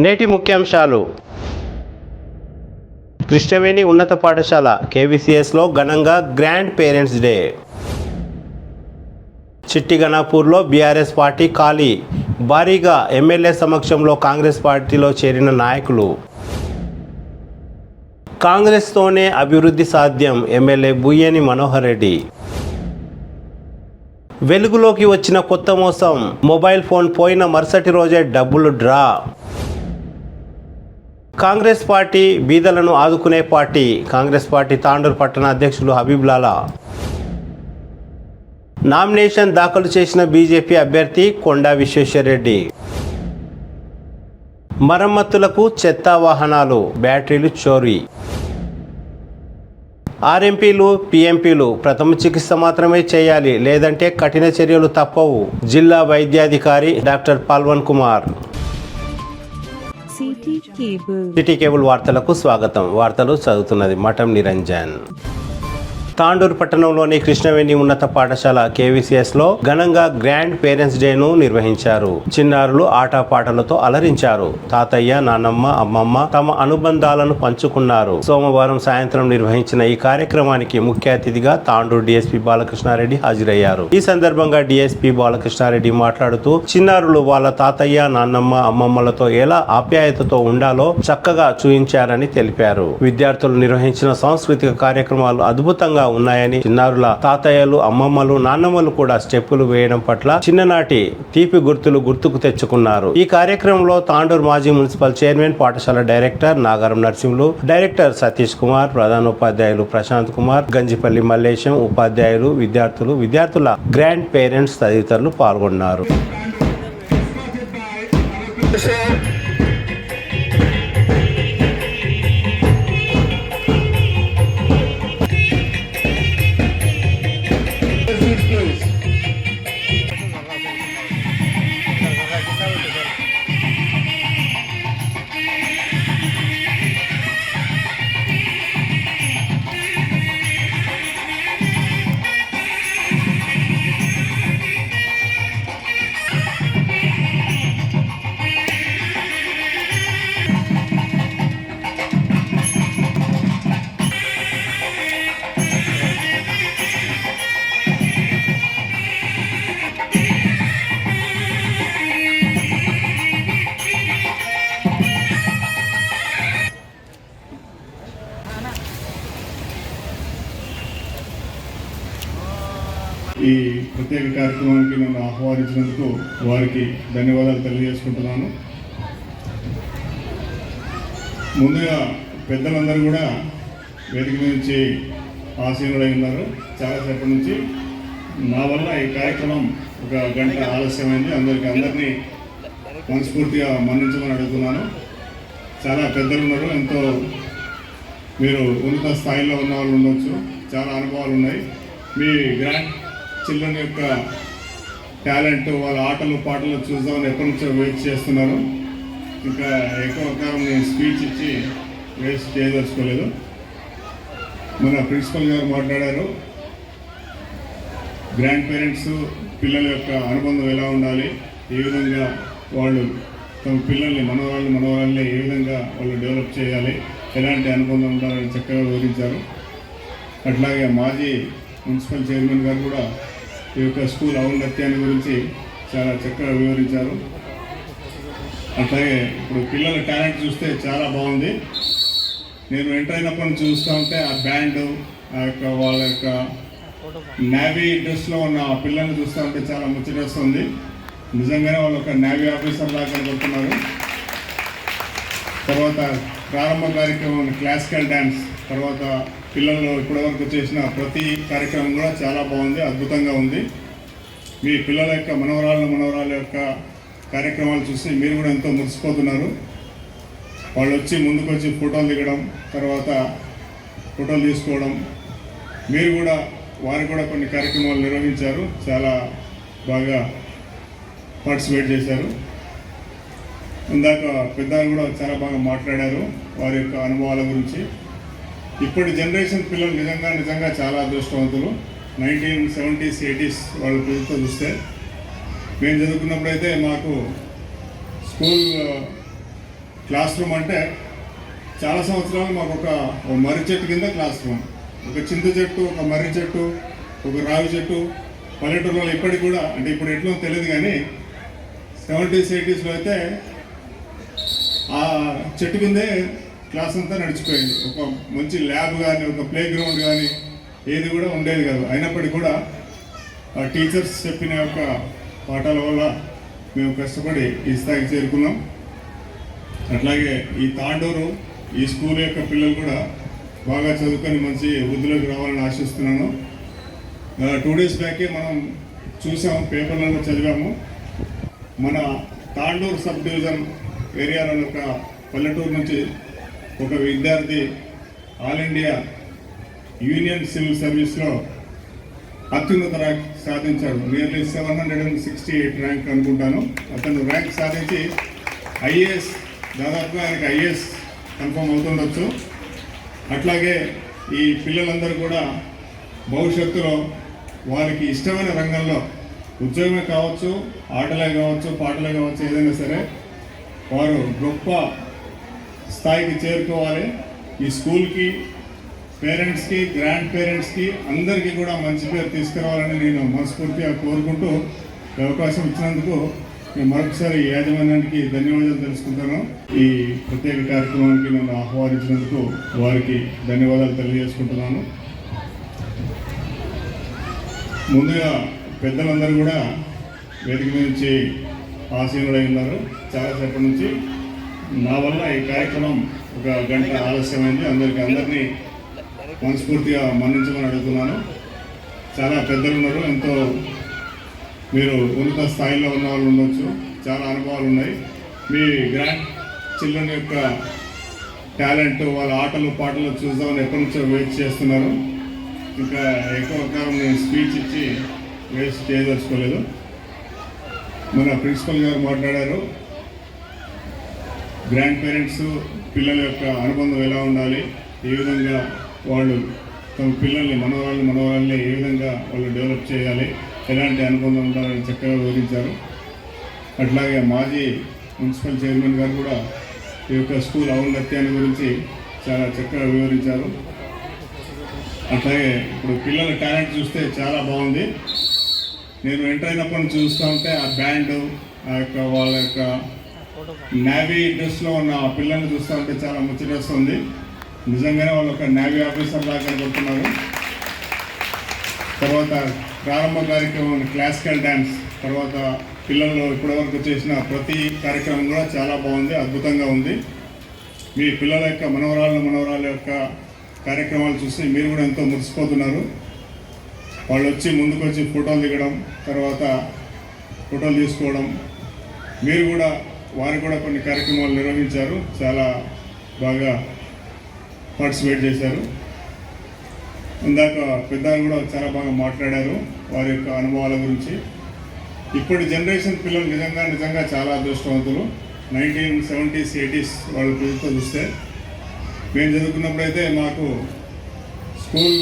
నేటి ముఖ్యాంశాలు. కృష్ణవేణి ఉన్నత పాఠశాల కేవీసీఎస్లో ఘనంగా గ్రాండ్ పేరెంట్స్ డే. చిట్టిగణాపూర్లో బీఆర్ఎస్ పార్టీ ఖాళీ, భారీగా ఎమ్మెల్యే సమక్షంలో కాంగ్రెస్ పార్టీలో చేరిన నాయకులు. కాంగ్రెస్తోనే అభివృద్ధి సాధ్యం, ఎమ్మెల్యే బుయ్యేని మనోహర్ రెడ్డి. వెలుగులోకి వచ్చిన కొత్త మోసం, మొబైల్ ఫోన్ పోయిన మరుసటి రోజే డబ్బులు డ్రా. కాంగ్రెస్ పార్టీ బీదలను ఆదుకునే పార్టీ, కాంగ్రెస్ పార్టీ తాండూరు పట్టణ అధ్యక్షులు హబీబ్ లాలా. నామినేషన్ దాఖలు చేసిన బీజేపీ అభ్యర్థి కొండా విశ్వేశ్వరరెడ్డి. మరమ్మతులకు చెత్త వాహనాలు, బ్యాటరీలు చోరీ. ఆర్ఎంపీలు పీఎంపీలు ప్రథమ చికిత్స మాత్రమే చేయాలి, లేదంటే కఠిన చర్యలు తప్పవు. జిల్లా వైద్యాధికారి డాక్టర్ పాల్వన్ కుమార్. సిటీ కేబుల్ వార్తలకు స్వాగతం. వార్తలు చదువుతున్నది మఠం నిరంజన్. తాండూరు పట్టణంలోని కృష్ణవేణి ఉన్నత పాఠశాల కేవీసీఎస్లో ఘనంగా గ్రాండ్ పేరెంట్స్ డేను నిర్వహించారు. చిన్నారులు ఆటపాటలతో అలరించారు. తాతయ్య, నాన్నమ్మ, అమ్మమ్మ తమ అనుబంధాలను పంచుకున్నారు. సోమవారం సాయంత్రం నిర్వహించిన ఈ కార్యక్రమానికి ముఖ్య అతిథిగా తాండూరు డీఎస్పీ బాలకృష్ణారెడ్డి హాజరయ్యారు. ఈ సందర్భంగా డీఎస్పీ బాలకృష్ణారెడ్డి మాట్లాడుతూ చిన్నారులు వాళ్ళ తాతయ్య, నాన్నమ్మ, అమ్మమ్మలతో ఎలా ఆప్యాయతతో ఉండాలో చక్కగా చూయించారని తెలిపారు. విద్యార్థులు నిర్వహించిన సాంస్కృతిక కార్యక్రమాలు అద్భుతంగా ఉన్నాయని, చిన్నారుల తాతయ్యలు, అమ్మమ్మలు, నాన్నమ్మలు కూడా స్టెప్పులు వేయడం పట్ల చిన్ననాటి తీపి గుర్తులు గుర్తుకు తెచ్చుకున్నారు. ఈ కార్యక్రమంలో తాండూరు మాజీ మున్సిపల్ చైర్మన్, పాఠశాల డైరెక్టర్ నాగారం నర్సింహులు, డైరెక్టర్ సతీష్ కుమార్, ప్రధానోపాధ్యాయులు ప్రశాంత్ కుమార్, గంజిపల్లి మల్లేశం, ఉపాధ్యాయులు, విద్యార్థుల గ్రాండ్ పేరెంట్స్ తదితరులు పాల్గొన్నారు. ఈ ప్రత్యేక కార్యక్రమానికి నన్ను ఆహ్వానించినందుకు వారికి ధన్యవాదాలు తెలియజేసుకుంటున్నాను. ముందుగా పెద్దలందరూ కూడా వేదిక నుంచి ఆసీనులై ఉన్నారు. చాలాసేపటి నుంచి నా వల్ల ఈ కార్యక్రమం ఒక గంట ఆలస్యమైంది. అందరినీ మనస్ఫూర్తిగా మన్నించమని అడుగుతున్నాను. చాలా పెద్దలు ఉన్నారు, ఎంతో మీరు ఉన్నత స్థాయిలో ఉన్న వాళ్ళు ఉండొచ్చు, చాలా అనుభవాలు ఉన్నాయి. మీ గ్రాండ్ చిల్డ్రన్ యొక్క టాలెంట్, వాళ్ళ ఆటలు పాటలు చూద్దామని ఎప్పటి నుంచో వెయిట్ చేస్తున్నారు. ఇంకా ఎక్కువ కాలం నేను స్పీచ్ ఇచ్చి వేస్ట్ చేయదలుచుకోలేదు. మన ప్రిన్సిపల్ గారు మాట్లాడారు, గ్రాండ్ పేరెంట్స్ పిల్లల యొక్క అనుబంధం ఎలా ఉండాలి, ఏ విధంగా వాళ్ళు తమ పిల్లల్ని మనవరాళ్ళని ఏ విధంగా వాళ్ళు డెవలప్ చేయాలి, ఎలాంటి అనుబంధం ఉండాలని చక్కగా వివరించారు. అట్లాగే మాజీ మున్సిపల్ చైర్మన్ గారు కూడా ఈ యొక్క స్కూల్ ఔన్నత్యాన్ని గురించి చాలా చక్కగా వివరించారు. అట్లాగే ఇప్పుడు పిల్లల టాలెంట్ చూస్తే చాలా బాగుంది. నేను ఎంటర్ అయినప్పటి నుంచి చూస్తూ ఉంటే ఆ బ్యాండ్, ఆ యొక్క వాళ్ళ యొక్క నేవీ డ్రెస్లో ఉన్న ఆ పిల్లల్ని చూస్తూ ఉంటే చాలా ముచ్చటేస్తుంది. నిజంగానే వాళ్ళు ఒక నేవీ ఆఫీసర్ లాగా కనబడుతున్నారు. తర్వాత ప్రారంభ కార్యక్రమం క్లాసికల్ డ్యాన్స్, తర్వాత పిల్లలు ఇప్పటివరకు చేసిన ప్రతి కార్యక్రమం కూడా చాలా బాగుంది, అద్భుతంగా ఉంది. మీ పిల్లల యొక్క మనవరాళ్ళ యొక్క కార్యక్రమాలు చూసి మీరు కూడా ఎంతో మురిసిపోతున్నారు. వాళ్ళు వచ్చి ముందుకు వచ్చి ఫోటోలు దిగడం, తర్వాత ఫోటోలు తీసుకోవడం, మీరు కూడా వారు కూడా కొన్ని కార్యక్రమాలు నిర్వహించారు, చాలా బాగా పార్టిసిపేట్ చేశారు. ఇందాక పెద్దలు కూడా చాలా బాగా మాట్లాడారు వారి యొక్క అనుభవాల గురించి. ఇప్పటి జనరేషన్ పిల్లలు నిజంగా చాలా అదృష్టవంతులు. 1970s 80s వాళ్ళ పిల్లలతో చూస్తే, మేము చదువుకున్నప్పుడైతే మాకు స్కూల్ క్లాస్ రూమ్ అంటే చాలా సంవత్సరాలు మాకు ఒక మర్రి చెట్టు కింద క్లాస్ రూమ్, ఒక చింత చెట్టు, ఒక మర్రి చెట్టు, ఒక రావి చెట్టు పల్లెటూరులో ఇప్పటికి కూడా, అంటే ఇప్పుడు ఎట్లా తెలియదు కానీ 70s 80sలో అయితే ఆ చెట్టు కిందే క్లాస్ అంతా నడిచిపోయింది. ఒక మంచి ల్యాబ్ కానీ, ఒక ప్లే గ్రౌండ్ కానీ ఏది కూడా ఉండేది కాదు. అయినప్పటికీ కూడా ఆ టీచర్స్ చెప్పిన యొక్క పాఠాల వల్ల మేము కష్టపడి ఈ స్థాయికి చేరుకున్నాం. అట్లాగే ఈ తాండూరు ఈ స్కూల్ యొక్క పిల్లలు కూడా బాగా చదువుకొని మంచి వృద్ధిలోకి రావాలని ఆశిస్తున్నాను. 2 days బ్యాకే మనం చూసాము, పేపర్లలో చదివాము. మన తాండూరు సబ్ డివిజన్ ఏరియాలో ఒక పల్లెటూరు నుంచి ఒక విద్యార్థి ఆల్ ఇండియా యూనియన్ సివిల్ సర్వీస్లో అత్యున్నత ర్యాంక్ సాధించాడు. నియర్లీ 768 ర్యాంక్ అనుకుంటాను. అతను ర్యాంక్ సాధించి ఐఏఎస్, దాదాపుగా ఆయనకి ఐఏఎస్ కన్ఫర్మ్ అవుతుండొచ్చు. అట్లాగే ఈ పిల్లలందరూ కూడా భవిష్యత్తులో వారికి ఇష్టమైన రంగంలో ఉద్యోగమే కావచ్చు, ఆటలే కావచ్చు, పాటలే కావచ్చు, ఏదైనా సరే వారు గొప్ప స్థాయికి చేరుకోవాలి. ఈ స్కూల్కి, పేరెంట్స్కి, గ్రాండ్ పేరెంట్స్కి అందరికీ కూడా మంచి పేరు తీసుకురావాలని నేను మనస్ఫూర్తిగా కోరుకుంటూ ఈ అవకాశం ఇచ్చినందుకు నేను మరొకసారి యాజమాన్యానికి ధన్యవాదాలు తెలుసుకుంటాను. ఈ ప్రత్యేక కార్యక్రమానికి నన్ను ఆహ్వానించినందుకు వారికి ధన్యవాదాలు తెలియజేసుకుంటున్నాను. ముందుగా పెద్దలందరూ కూడా వేదిక నుంచి ఆసీనులై ఉన్నారు. చాలాసేపటి నుంచి నా వల్ల ఈ కార్యక్రమం 1 గంట ఆలస్యమైంది. అందరినీ మనస్ఫూర్తిగా మన్నించమని అడుగుతున్నాను. చాలా పెద్దలు ఉన్నారు, ఎంతో మీరు ఉన్నత స్థాయిలో ఉన్న వాళ్ళు ఉండొచ్చు, చాలా అనుభవాలు ఉన్నాయి. మీ గ్రాండ్ చిల్డ్రన్ యొక్క టాలెంట్, వాళ్ళ ఆటలు పాటలు చూద్దామని ఎప్పటి నుంచో వెయిట్ చేస్తున్నారు. ఇంకా ఎక్కువ కాలం నేను స్పీచ్ ఇచ్చి వేస్ట్ చేయదలుచుకోలేదు. మన ప్రిన్సిపల్ గారు మాట్లాడారు, గ్రాండ్ పేరెంట్స్ పిల్లల యొక్క అనుబంధం ఎలా ఉండాలి, ఏ విధంగా వాళ్ళు తమ పిల్లల్ని, మనవరాళ్ళని ఏ విధంగా వాళ్ళు డెవలప్ చేయాలి, ఎలాంటి అనుబంధం ఉండాలని చక్కగా వివరించారు. అట్లాగే మాజీ మున్సిపల్ చైర్మన్ గారు కూడా ఈ యొక్క స్కూల్ ఔన్నత్యాన్ని గురించి చాలా చక్కగా వివరించారు. అట్లాగే ఇప్పుడు పిల్లల టాలెంట్ చూస్తే చాలా బాగుంది. నేను ఎంటర్ అయినప్పటి నుంచి చూస్తూ ఉంటే ఆ బ్యాండ్, ఆ యొక్క వాళ్ళ యొక్క నేవీ డ్రెస్లో ఉన్న ఆ పిల్లల్ని చూస్తూ ఉంటే చాలా ముచ్చటేస్తుంది. నిజంగానే వాళ్ళు ఒక నేవీ ఆఫీసర్ లాగా కనబడుతున్నారు. తర్వాత ప్రారంభ కార్యక్రమం క్లాసికల్ డ్యాన్స్, తర్వాత పిల్లలు ఇప్పటివరకు చేసిన ప్రతి కార్యక్రమం కూడా చాలా బాగుంది, అద్భుతంగా ఉంది. మీ పిల్లల యొక్క మనవరాళ్ళ యొక్క కార్యక్రమాలు చూసి మీరు కూడా ఎంతో మురిసిపోతున్నారు. వాళ్ళు వచ్చి ముందుకు వచ్చి ఫోటోలు దిగడం, తర్వాత ఫోటోలు తీసుకోవడం, మీరు కూడా వారు కూడా కొన్ని కార్యక్రమాలు నిర్వహించారు, చాలా బాగా పార్టిసిపేట్ చేశారు. ఇందాక పెద్దలు కూడా చాలా బాగా మాట్లాడారు వారి యొక్క అనుభవాల గురించి. ఇప్పటి జనరేషన్ పిల్లలు నిజంగా చాలా అదృష్టవంతులు. 1970s 80s వాళ్ళ పిల్లలతో చూస్తే, మేము చదువుకున్నప్పుడైతే మాకు స్కూల్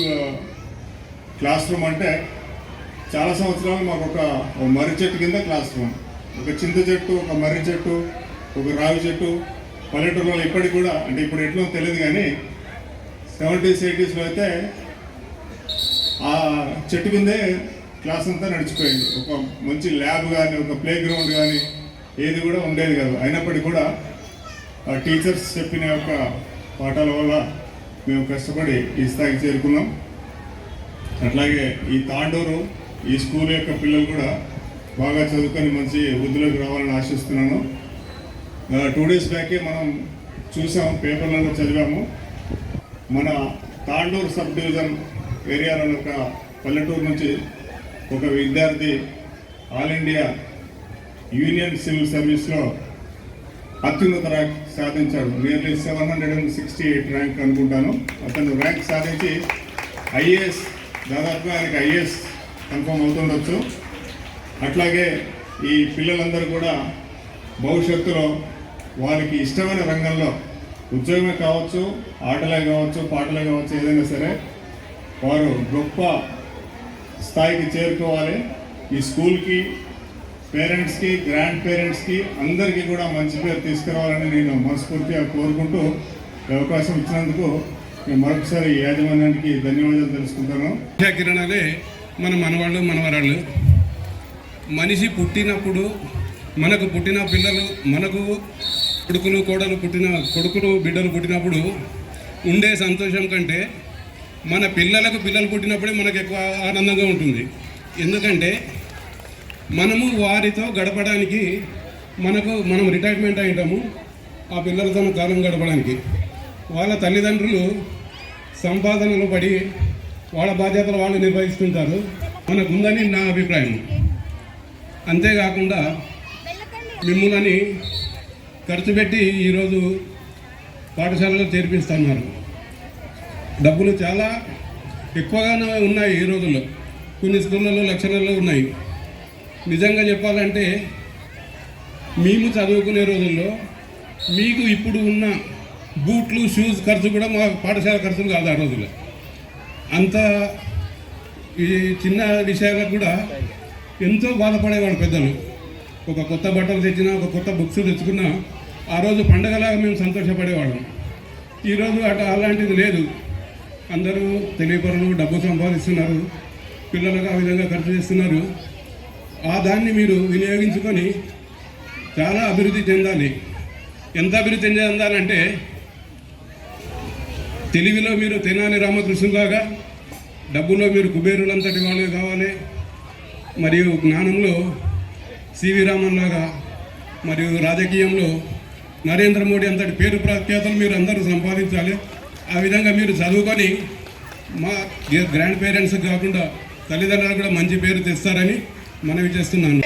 క్లాస్ రూమ్ అంటే చాలా సంవత్సరాలు మాకు ఒక మర్రి చెట్టు కింద క్లాస్ రూమ్, ఒక చింత చెట్టు, ఒక మర్రి చెట్టు, ఒక రావి చెట్టు పల్లెటూరులో ఇప్పటికి కూడా, అంటే ఇప్పుడు ఎట్లా తెలియదు కానీ 70s 80sలో అయితే ఆ చెట్టు కిందే క్లాస్ అంతా నడిచిపోయింది. ఒక మంచి ల్యాబ్ కానీ, ఒక ప్లే గ్రౌండ్ కానీ ఏది కూడా ఉండేది కాదు. అయినప్పటికీ కూడా ఆ టీచర్స్ చెప్పిన యొక్క పాఠాల వల్ల మేము కష్టపడి ఈ స్థాయికి చేరుకున్నాం. అట్లాగే ఈ తాండూరు ఈ స్కూల్ యొక్క పిల్లలు కూడా బాగా చదువుకొని మంచి వృద్ధిలోకి రావాలని ఆశిస్తున్నాను. 2 days బ్యాకే మనం చూసాము, పేపర్లలో చదివాము. మన తాండూరు సబ్ డివిజన్ ఏరియాలో ఒక పల్లెటూరు నుంచి ఒక విద్యార్థి ఆల్ ఇండియా యూనియన్ సివిల్ సర్వీస్లో అత్యున్నత ర్యాంక్ సాధించాడు. నియర్లీ 768 ర్యాంక్ అనుకుంటాను. అతను ర్యాంక్ సాధించి ఐఏఎస్, దాదాపుగా ఆయనకి ఐఏఎస్ కన్ఫర్మ్ అవుతుండొచ్చు. అట్లాగే ఈ పిల్లలందరూ కూడా భవిష్యత్తులో వారికి ఇష్టమైన రంగంలో ఉద్యోగమే కావచ్చు, ఆటలే కావచ్చు, పాటలే కావచ్చు, ఏదైనా సరే వారు గొప్ప స్థాయికి చేరుకోవాలి. ఈ స్కూల్కి, పేరెంట్స్కి, గ్రాండ్ పేరెంట్స్కి అందరికీ కూడా మంచి పేరు తీసుకురావాలని నేను మనస్ఫూర్తిగా కోరుకుంటూ ఈ అవకాశం ఇచ్చినందుకు నేను మరొకసారి యాజమాన్యానికి ధన్యవాదాలు తెలుసుకుంటాను. కిరణాలే మన మనవాళ్ళు మనవరాళ్ళు. మనిషి పుట్టినప్పుడు మనకు పుట్టిన పిల్లలు, మనకు కొడుకులు కోడలు కొడుకులు బిడ్డలు పుట్టినప్పుడు ఉండే సంతోషం కంటే మన పిల్లలకు పిల్లలు పుట్టినప్పుడే మనకు ఎక్కువ ఆనందంగా ఉంటుంది. ఎందుకంటే మనము వారితో గడపడానికి మనం రిటైర్మెంట్ అయ్యాము ఆ పిల్లలతో కాలం గడపడానికి. వాళ్ళ తల్లిదండ్రులు సంపాదనలు పడి వాళ్ళ బాధ్యతలు వాళ్ళు నిర్వహిస్తుంటారు మనకుందని నా అభిప్రాయం. అంతేకాకుండా మిమ్మల్ని ఖర్చు పెట్టి ఈరోజు పాఠశాలలో చేర్పిస్తున్నారు. డబ్బులు చాలా ఎక్కువగానే ఉన్నాయి ఈ రోజుల్లో. కొన్ని స్కూళ్ళలో లక్షలలో ఉన్నాయి. నిజంగా చెప్పాలంటే మేము చదువుకునే రోజుల్లో మీకు ఇప్పుడు ఉన్న బూట్లు షూస్ ఖర్చు కూడా మా పాఠశాల ఖర్చులు కాదు ఆ రోజుల్లో. అంత ఈ చిన్న విషయాలకు కూడా ఎంతో బాధపడేవాడు పెద్దలు. ఒక కొత్త బట్టలు తెచ్చినా, ఒక కొత్త బుక్స్ తెచ్చుకున్నా ఆ రోజు పండగలాగా మేము సంతోషపడేవాళ్ళం. ఈరోజు అలాంటిది లేదు. అందరూ తెలియపరులు, డబ్బు సంపాదిస్తున్నారు, పిల్లలకు ఆ విధంగా ఖర్చు చేస్తున్నారు. ఆ దాన్ని మీరు వినియోగించుకొని చాలా అభివృద్ధి చెందాలి. ఎంత అభివృద్ధి చెందాలంటే తెలివిలో మీరు తెనాలి రామకృష్ణులాగా, డబ్బులో మీరు కుబేరులంతటి వాళ్ళు కావాలి, మరియు జ్ఞానంలో సివి రామన్ లాగా, మరియు రాజకీయంలో నరేంద్ర మోడీ అంతటి పేరు ప్రఖ్యాతలు మీరు అందరూ సంపాదించాలి. ఆ విధంగా మీరు చదువుకొని మా గ్రాండ్ పేరెంట్స్ కాకుండా తల్లిదండ్రులకు కూడా మంచి పేరు తెస్తారని మనవి చేస్తున్నాను.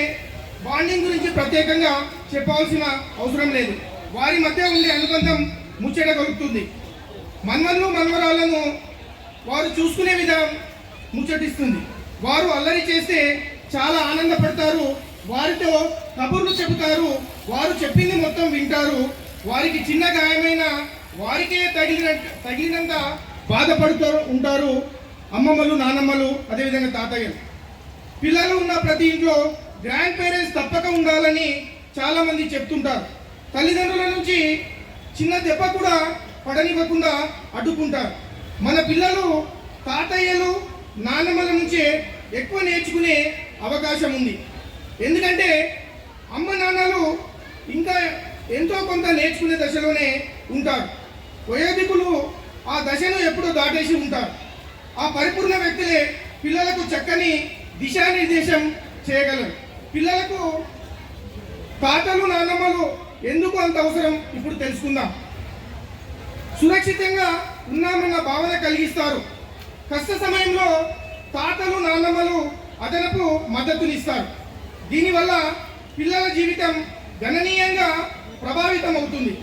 బాండింగ్ గురించి ప్రత్యేకంగా చెప్పాల్సిన అవసరం లేదు. వారి మధ్య ఉండే అనుబంధం ముచ్చట కలుగుతుంది. మన్మన్లు మన్మరాలను వారు చూసుకునే విధానం ముచ్చటిస్తుంది. వారు అల్లరి చేస్తే చాలా ఆనందపడతారు. వారితో కబుర్లు చెబుతారు. వారు చెప్పింది మొత్తం వింటారు. వారికి చిన్న గాయమైన వారికే తగిలినంత బాధపడుతూ ఉంటారు అమ్మమ్మలు, నానమ్మలు, అదేవిధంగా తాతయ్యలు. పిల్లలు ఉన్న ప్రతి ఇంట్లో గ్రాండ్ పేరెంట్స్ తప్పక ఉండాలని చాలామంది చెప్తుంటారు. తల్లిదండ్రుల నుంచి చిన్న దెబ్బ కూడా పడనివ్వకుండా అడ్డుకుంటారు. మన పిల్లలు తాతయ్యలు, నానమ్మల నుంచే ఎక్కువ నేర్చుకునే అవకాశం ఉంది. ఎందుకంటే అమ్మ నాన్నలు ఇంకా ఎంతో కొంత నేర్చుకునే దశలోనే ఉంటారు. వయోధికులు ఆ దశను ఎప్పుడూ దాటేసి ఉంటారు. ఆ పరిపూర్ణ వ్యక్తులే పిల్లలకు చక్కని దిశానిర్దేశం చేయగలరు. పిల్లలకు తాతలు, నాన్నమ్మలు ఎందుకు అంత అవసరం ఇప్పుడు తెలుసుకుందాం. సురక్షితంగా ఉన్నామన్న భావన కలిగిస్తారు. కష్ట సమయంలో తాతలు, నాన్నమ్మలు అదనపు మద్దతునిస్తారు. దీనివల్ల పిల్లల జీవితం గణనీయంగా ప్రభావితం అవుతుంది.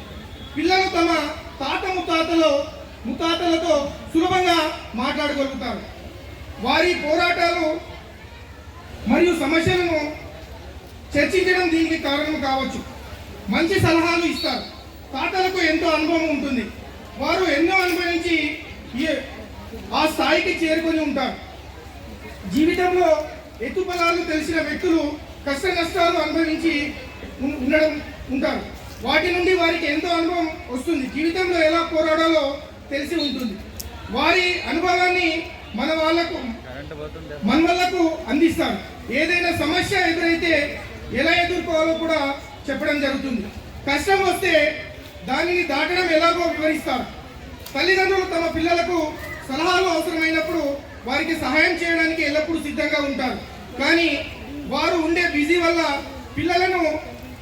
పిల్లలు తమ తాత ముత్తాతలతో సులభంగా మాట్లాడగలుగుతారు. వారి పోరాటాలు మరియు సమస్యలను చర్చించడం దీనికి కారణం కావచ్చు. మంచి సలహాలు ఇస్తారు. తాతలకు ఎంతో అనుభవం ఉంటుంది. వారు ఎన్నో అనుభవించి ఆ స్థాయికి చేరుకొని ఉంటారు. జీవితంలో ఎత్తుపలాలు తెలిసిన వ్యక్తులు కష్ట నష్టాలు అనుభవించి ఉంటారు. వాటి నుండి వారికి ఎంతో అనుభవం వస్తుంది. జీవితంలో ఎలా పోరాడాలో తెలిసి ఉంటుంది. వారి అనుభవాన్ని మనవాళ్లకు అందిస్తారు. ఏదైనా సమస్య ఎదురైతే ఎలా ఎదుర్కోవాలో కూడా చెప్పడం జరుగుతుంది. కష్టం వస్తే దానిని దాటడం ఎలాగో వివరిస్తారు. తల్లిదండ్రులు తమ పిల్లలకు సలహాలు అవసరమైనప్పుడు వారికి సహాయం చేయడానికి ఎల్లప్పుడూ సిద్ధంగా ఉంటారు. కానీ వారు ఉండే బిజీ వల్ల పిల్లలను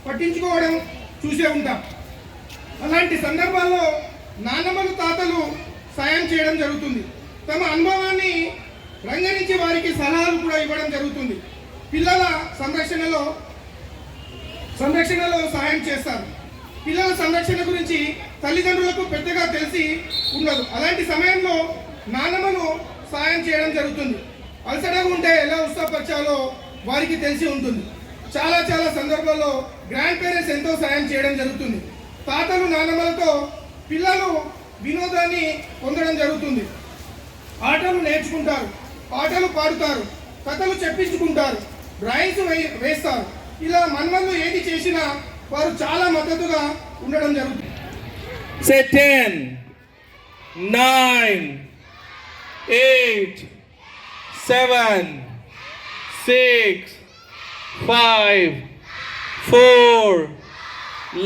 పట్టించుకోవడం చూసే ఉంటాం. అలాంటి సందర్భాల్లో నాన్నమ్మలు, తాతలు సాయం చేయడం జరుగుతుంది. తమ అనుభవాన్ని రంగరించి వారికి సలహాలు కూడా ఇవ్వడం జరుగుతుంది. పిల్లల సంరక్షణలో సహాయం చేస్తారు. పిల్లల సంరక్షణ గురించి తల్లిదండ్రులకు పెద్దగా తెలిసి ఉండదు. అలాంటి సమయంలో నాన్నమ్మలు సాయం చేయడం జరుగుతుంది. అలసటగా ఉంటే ఎలా ఉత్సాహపరచాలో వారికి తెలిసి ఉంటుంది. చాలా సందర్భాల్లో గ్రాండ్ పేరెంట్స్ ఎంతో సాయం చేయడం జరుగుతుంది. తాతలు, నాన్నమ్మలతో పిల్లలు వినోదాన్ని పొందడం జరుగుతుంది. ఆటలు నేర్చుకుంటారు, పాటలు పాడుతారు, కథలు చెప్పించుకుంటారు, డ్రాయింగ్స్ వేస్తారు. ఇలా మన్మన్ను ఏది చేసినా వారు చాలా మద్దతుగా ఉండడం జరుగుతుంది. Say 10, 9, 8, 7, 6, 5, 4,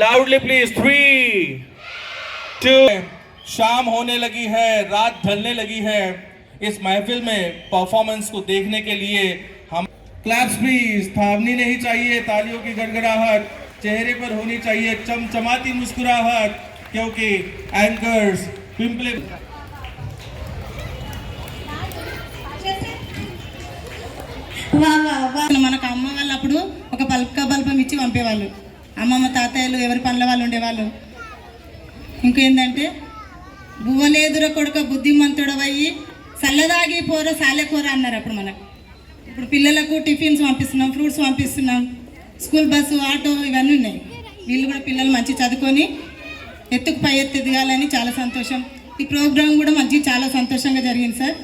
loudly please, 3, 2. शाम होने लगी है, रात ढलने लगी है. इस महफिल में परफॉर्मेंस को देखने के लिए हम क्लैप्स प्लीज. थामनी नहीं चाहिए, तालियों की गड़गड़ाहट चेहरे पर होनी चाहिए, चमचमाती मुस्कुराहट, क्योंकि एंकर्स पिंपले మనకు అమ్మ వాళ్ళు అప్పుడు ఒక పల్క బల్బం ఇచ్చి పంపేవాళ్ళు. అమ్మమ్మ తాతయ్యలు ఎవరి పనుల వాళ్ళు ఉండేవాళ్ళు. ఇంకేంటంటే బువ్వలేదుర కొడుక బుద్ధిమంతుడవయ్యి చల్లదాగి పోర సాలెకూర అన్నారు అప్పుడు మనకు. ఇప్పుడు పిల్లలకు టిఫిన్స్ పంపిస్తున్నాం, ఫ్రూట్స్ పంపిస్తున్నాం, స్కూల్ బస్సు, ఆటో ఇవన్నీ ఉన్నాయి. వీళ్ళు కూడా పిల్లలు మంచి చదువుకొని ఎత్తుకు పై ఎత్తు ఎదగాలని చాలా సంతోషం. ఈ ప్రోగ్రాం కూడా మంచి చాలా సంతోషంగా జరిగింది సార్.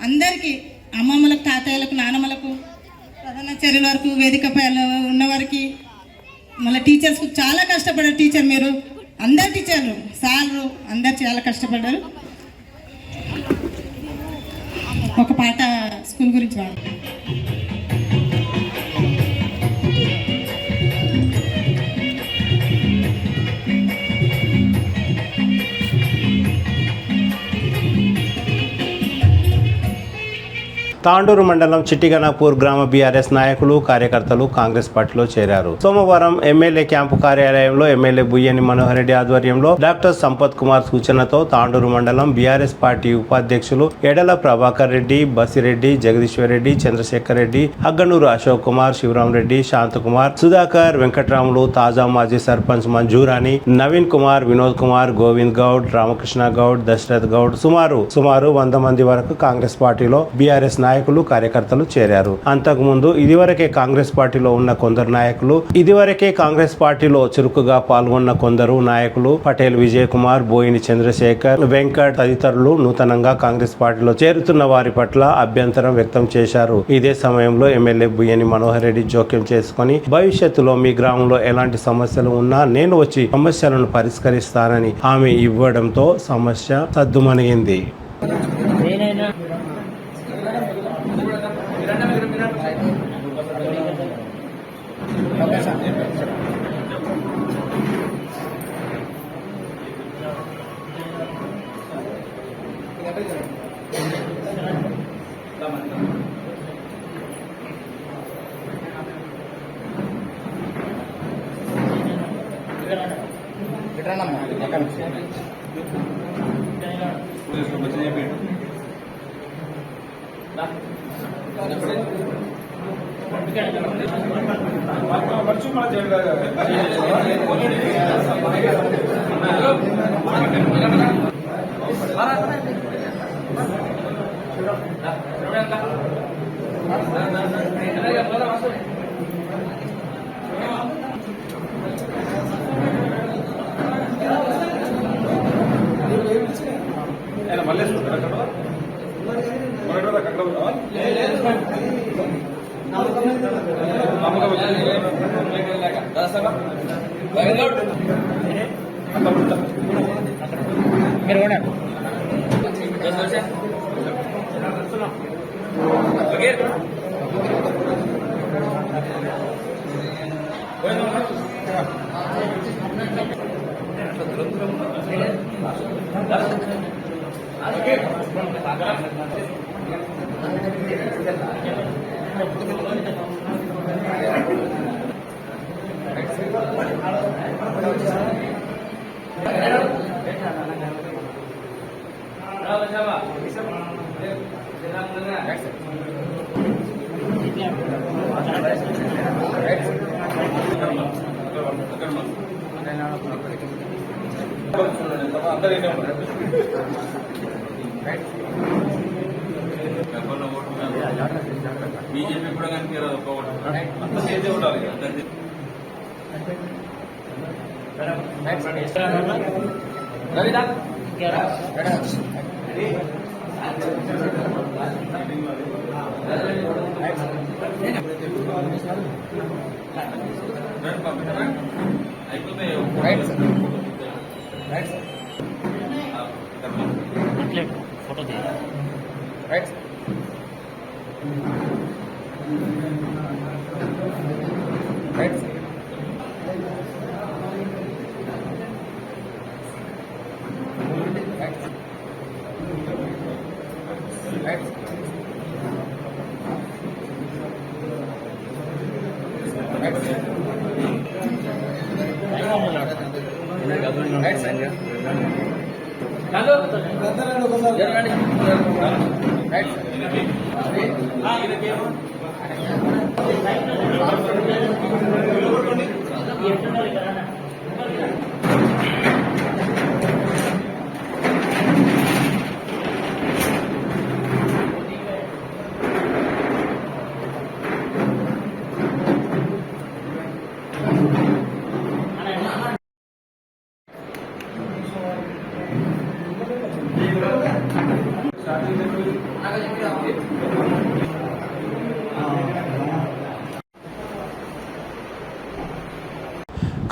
అందరికీ అమ్మమ్మలకు, తాతయ్యలకు, నానమ్మలకు, ప్రధానాచార్యుల వరకు, వేదికపై ఉన్నవారికి, మళ్ళీ టీచర్స్కు చాలా కష్టపడారు. టీచర్ మీరు అందరు టీచర్లు, సార్లు అందరు చాలా కష్టపడ్డారు. ఒక పాట స్కూల్ గురించి వాడు. తాండూరు మండలం చిట్టిగణపూర్ గ్రామ బీఆర్ఎస్ నాయకులు, కార్యకర్తలు కాంగ్రెస్ పార్టీలో చేరారు. సోమవారం ఎమ్మెల్యే క్యాంపు కార్యాలయంలో ఎమ్మెల్యే బుయ్యని మనోహర్ రెడ్డి ఆధ్వర్యంలో డాక్టర్ సంపత్ కుమార్ సూచనతో తాండూరు మండలం బీఆర్ఎస్ పార్టీ ఉపాధ్యక్షులు ఎడల ప్రభాకర్ రెడ్డి, బసిరెడ్డి, జగదీశ్వర్ రెడ్డి, చంద్రశేఖర్ రెడ్డి, అగ్గనూరు అశోక్ కుమార్, శివరాం రెడ్డి, శాంతకుమార్, సుధాకర్, వెంకట్రాములు, తాజా మాజీ సర్పంచ్ మంజూరాని, నవీన్ కుమార్, వినోద్ కుమార్, గోవింద్ గౌడ్, రామకృష్ణ గౌడ్, దశరథ్ గౌడ్ సుమారు 100 మంది వరకు కాంగ్రెస్ పార్టీలో బీఆర్ఎస్ నాయకులు, కార్యకర్తలు చేరారు. అంతకుముందు ఇదివరకే కాంగ్రెస్ పార్టీలో ఉన్న కొందరు నాయకులు, ఇదివరకే కాంగ్రెస్ పార్టీలో చురుకుగా పాల్గొన్న కొందరు నాయకులు పటేల్ విజయ్ కుమార్, బోయిని చంద్రశేఖర్, వెంకట్ తదితరులు నూతనంగా కాంగ్రెస్ పార్టీలో చేరుతున్న వారి పట్ల అభ్యంతరం వ్యక్తం చేశారు. ఇదే సమయంలో ఎమ్మెల్యే బుయ్యని మనోహర్ రెడ్డి జోక్యం చేసుకుని భవిష్యత్తులో మీ గ్రామంలో ఎలాంటి సమస్యలు ఉన్నా నేను వచ్చి సమస్యలను పరిష్కరిస్తానని హామీ ఇవ్వడంతో సమస్య సద్దుమణిగింది. బీజేపీ కూడా కనిపించదు అంత చేసే ఉండాలి. రవిదా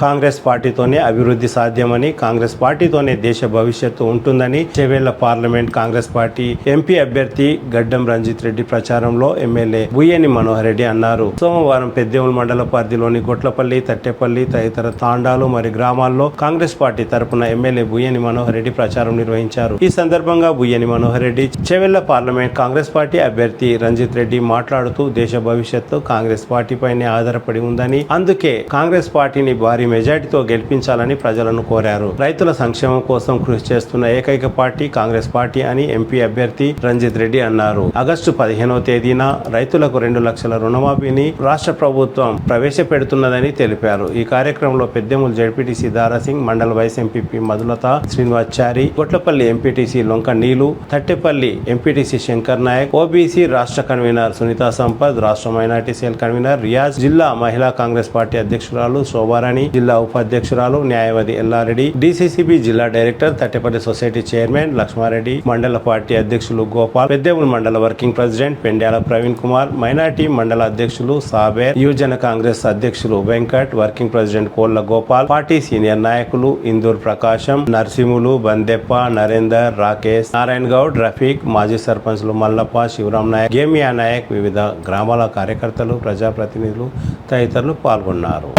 కాంగ్రెస్ పార్టీతోనే అభివృద్ధి సాధ్యమని, కాంగ్రెస్ పార్టీతోనే దేశ భవిష్యత్తు ఉంటుందని Chevella parliament Congress party MP అభ్యర్థి గడ్డం రంజిత్ రెడ్డి ప్రచారంలో ఎమ్మెల్యే బుయ్యని మనోహర్ రెడ్డి అన్నారు. సోమవారం పెద్దేముల్ మండల పరిధిలోని గొట్లపల్లి, తట్టెపల్లి తదితర తాండాలు మరియు గ్రామాల్లో కాంగ్రెస్ పార్టీ తరపున ఎమ్మెల్యే బుయ్యని మనోహర్ రెడ్డి ప్రచారం నిర్వహించారు. ఈ సందర్భంగా బుయ్యని మనోహర్ రెడ్డి చేవెళ్ల పార్లమెంట్ కాంగ్రెస్ పార్టీ అభ్యర్థి రంజిత్ రెడ్డి మాట్లాడుతూ దేశ భవిష్యత్తు కాంగ్రెస్ పార్టీపైనే ఆధారపడి ఉందని, అందుకే కాంగ్రెస్ పార్టీని భారీ మెజార్టీతో గెలిపించాలని ప్రజలను కోరారు. రైతుల సంక్షేమం కోసం కృషి చేస్తున్న ఏకైక పార్టీ కాంగ్రెస్ పార్టీ అని ఎంపీ అభ్యర్థి రంజిత్ రెడ్డి అన్నారు. ఆగస్టు 15వ తేదీన రైతులకు 2 లక్షల రుణమాఫీని రాష్ట్ర ప్రభుత్వం ప్రవేశపెడుతున్నదని తెలిపారు. ఈ కార్యక్రమంలో పెద్దెముల్ జడ్పీటీసీ దారాసింగ్, మండల vice MPP Madhulatha Srinivachari, Gotlapalli MPTC Lonka Neelu, Thattepalli MPTC Shankar Nayak, OBC రాష్ట్ర కన్వీనర్ సునీతా సంపత్, రాష్ట్ర మైనార్టీ సెల్ కన్వీనర్ రియాజ్, జిల్లా మహిళా కాంగ్రెస్ పార్టీ అధ్యక్షురాలు శోభారాణి, జిల్లా ఉపాధ్యక్షురాలు న్యాయవాది ఎల్లారెడ్డి, డీసీసీబీ జిల్లా director, Tattepalli society chairman Lakshma Reddy, మండల పార్టీ అధ్యక్షులు గోపాల్, పెద్దేముల్ మండల working president Pendyala Praveen Kumar, minority మండల అధ్యక్షులు సాబేర్, యువజన కాంగ్రెస్ అధ్యక్షులు వెంకట్, వర్కింగ్ ప్రెసిడెంట్ కోళ్ల గోపాల్, పార్టీ సీనియర్ నాయకులు ఇందూర్ ప్రకాశం, నర్సింహులు, బందెప్ప, నరేందర్, రాకేష్, నారాయణ గౌడ్, రఫీక్, మాజీ సర్పంచ్లు మల్లప్ప, శివరాం నాయక్, గేమియా నాయక్, వివిధ గ్రామాల కార్యకర్తలు, ప్రజాప్రతినిధులు తదితరులు పాల్గొన్నారు.